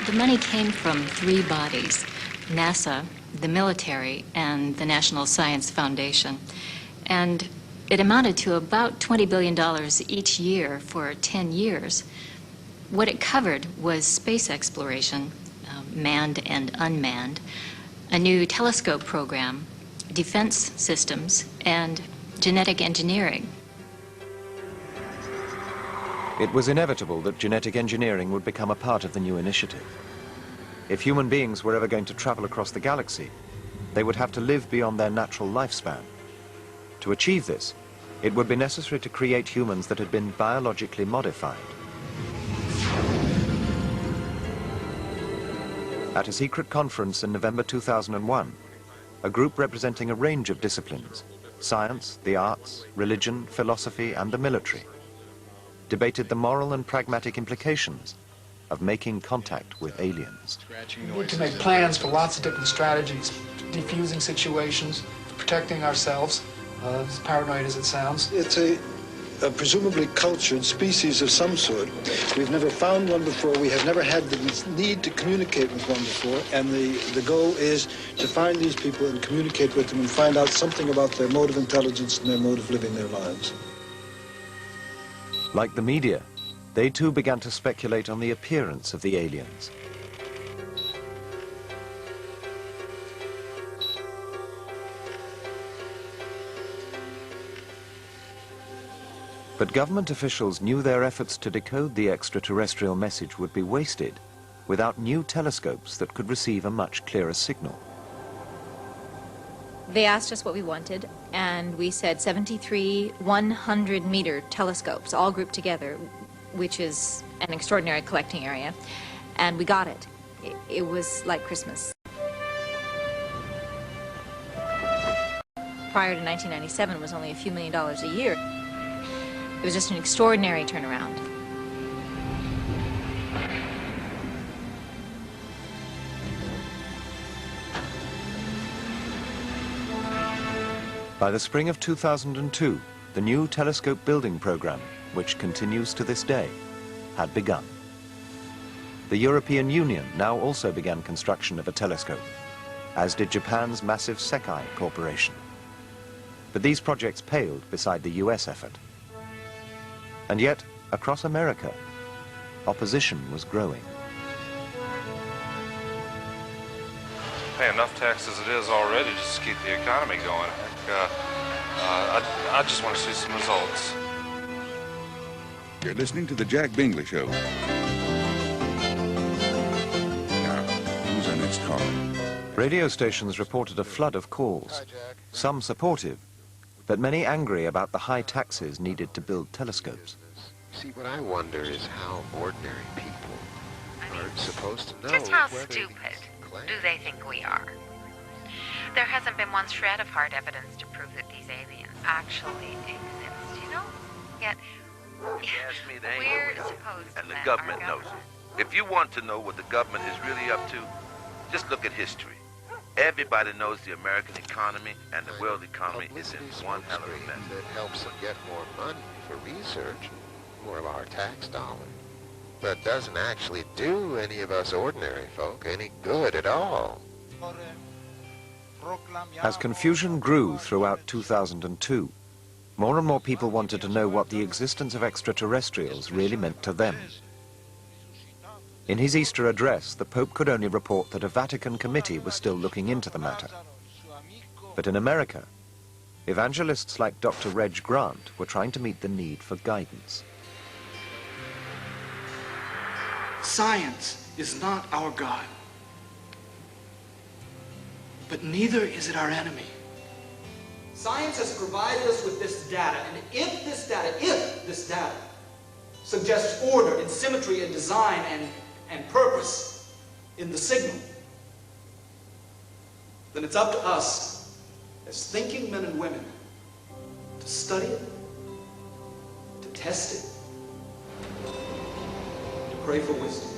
The money came from three bodies: NASA, the military, and the National Science Foundation. And it amounted to about $20 billion each year for 10 years. What it covered was space exploration, manned and unmanned, a new telescope program, defense systems, and genetic engineering. It was inevitable that genetic engineering would become a part of the new initiative. If human beings were ever going to travel across the galaxy, they would have to live beyond their natural lifespan. To achieve this, it would be necessary to create humans that had been biologically modified. At a secret conference in November 2001, a group representing a range of disciplines, science, the arts, religion, philosophy, and the military, debated the moral and pragmatic implications of making contact with aliens. We need to make plans for lots of different strategies, defusing situations, protecting ourselves, as paranoid as it sounds. It's a presumably cultured species of some sort. We've never found one before. We have never had the need to communicate with one before. And the goal is to find these people and communicate with them and find out something about their mode of intelligence and their mode of living their lives. Like the media, they too began to speculate on the appearance of the aliens. But government officials knew their efforts to decode the extraterrestrial message would be wasted without new telescopes that could receive a much clearer signal. They asked us what we wanted, and we said 73 100-meter telescopes, all grouped together, which is an extraordinary collecting area, and we got it. It was like Christmas. Prior to 1997, it was only a few $1 million a year. It was just an extraordinary turnaround. By the spring of 2002, the new telescope building program, which continues to this day, had begun. The European Union now also began construction of a telescope, as did Japan's massive SETI corporation. But these projects paled beside the US effort. And yet, across America, opposition was growing. Pay enough tax as it is already just to keep the economy going. I just want to see some results. You're listening to The Jack Bingley Show. Now, who's our next caller? Radio stations reported a flood of calls, some supportive, but many angry about the high taxes needed to build telescopes. See, what I wonder is how ordinary people are supposed to know. Just how stupid do they think we are? There hasn't been one shred of hard evidence to prove that these aliens actually exist, you know? Yet, we're supposed to and the government knows it. If you want to know what the government is really up to, just look at history. Everybody knows the American economy and the world economy is in one hell of a mess. That helps them get more money for research, more of our tax dollars, but doesn't actually do any of us ordinary folk any good at all. As confusion grew throughout 2002, more and more people wanted to know what the existence of extraterrestrials really meant to them. In his Easter address, the Pope could only report that a Vatican committee was still looking into the matter. But in America, evangelists like Dr. Reg Grant were trying to meet the need for guidance. Science is not our God, but neither is it our enemy. Science has provided us with this data, and if this data suggests order and symmetry and design and purpose in the signal, then it's up to us as thinking men and women to study it, to test it, to pray for wisdom.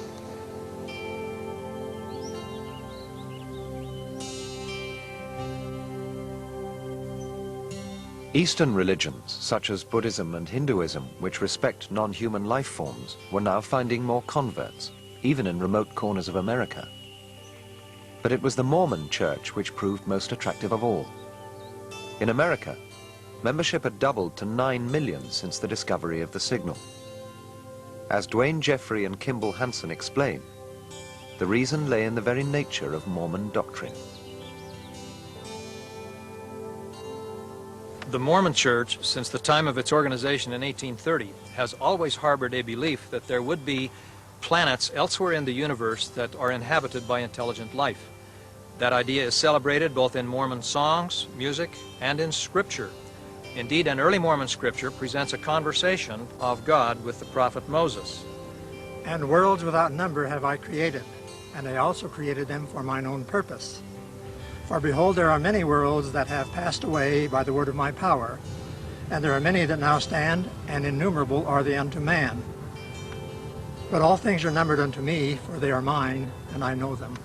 Eastern religions, such as Buddhism and Hinduism, which respect non-human life forms, were now finding more converts even in remote corners of America. But it was the Mormon church which proved most attractive of all. In America, membership had doubled to 9 million since the discovery of the signal. As Dwayne Jeffrey and Kimball Hansen explain, the reason lay in the very nature of Mormon doctrine. The Mormon Church, since the time of its organization in 1830, has always harbored a belief that there would be planets elsewhere in the universe that are inhabited by intelligent life. That idea is celebrated both in Mormon songs, music, and in Scripture. Indeed, an early Mormon Scripture presents a conversation of God with the prophet Moses. And worlds without number have I created, and I also created them for mine own purpose. For behold, there are many worlds that have passed away by the word of my power, and there are many that now stand, and innumerable are they unto man. But all things are numbered unto me, for they are mine, and I know them.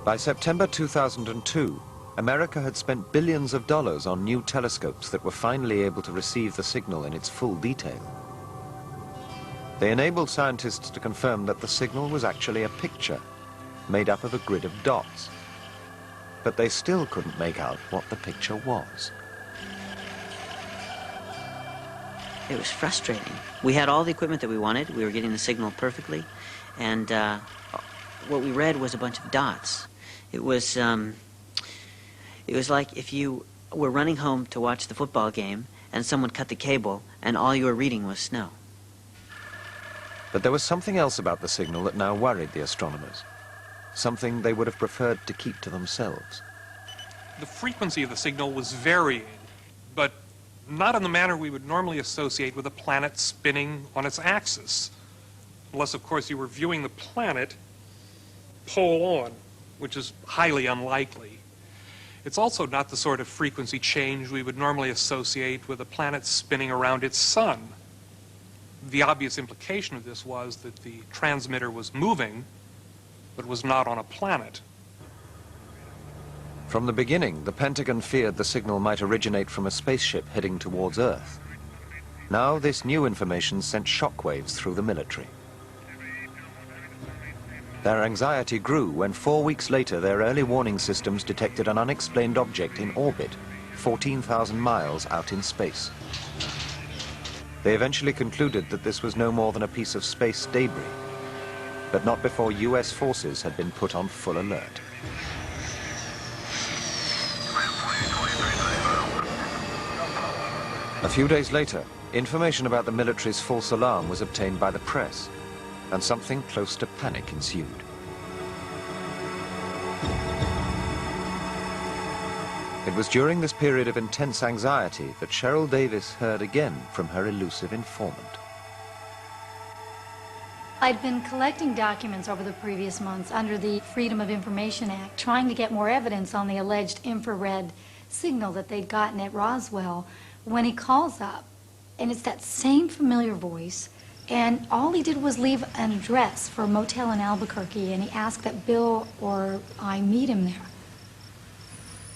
By September 2002, America had spent billions of dollars on new telescopes that were finally able to receive the signal in its full detail. They enabled scientists to confirm that the signal was actually a picture made up of a grid of dots. But they still couldn't make out what the picture was. It was frustrating. We had all the equipment that we wanted. We were getting the signal perfectly. And what we read was a bunch of dots. It was like if you were running home to watch the football game and someone cut the cable and all you were reading was snow. But there was something else about the signal that now worried the astronomers. Something they would have preferred to keep to themselves. The frequency of the signal was varying, but not in the manner we would normally associate with a planet spinning on its axis. Unless, of course, you were viewing the planet pole on, which is highly unlikely. It's also not the sort of frequency change we would normally associate with a planet spinning around its sun. The obvious implication of this was that the transmitter was moving, but was not on a planet. From the beginning, the Pentagon feared the signal might originate from a spaceship heading towards Earth. Now, this new information sent shockwaves through the military. Their anxiety grew when 4 weeks later their early warning systems detected an unexplained object in orbit, 14,000 miles out in space. They eventually concluded that this was no more than a piece of space debris, but not before US forces had been put on full alert. A few days later, information about the military's false alarm was obtained by the press, and something close to panic ensued. It was during this period of intense anxiety that Cheryl Davis heard again from her elusive informant. I'd been collecting documents over the previous months under the Freedom of Information Act, trying to get more evidence on the alleged infrared signal that they'd gotten at Roswell, when he calls up, and it's that same familiar voice, and all he did was leave an address for a motel in Albuquerque, and he asked that Bill or I meet him there.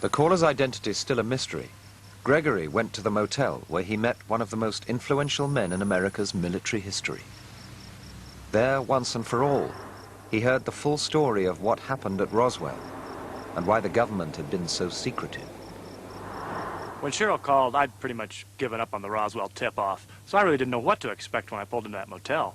The caller's identity is still a mystery. Gregory went to the motel where he met one of the most influential men in America's military history. There, once and for all, he heard the full story of what happened at Roswell and why the government had been so secretive. When Cheryl called, I'd pretty much given up on the Roswell tip-off, so I really didn't know what to expect when I pulled into that motel.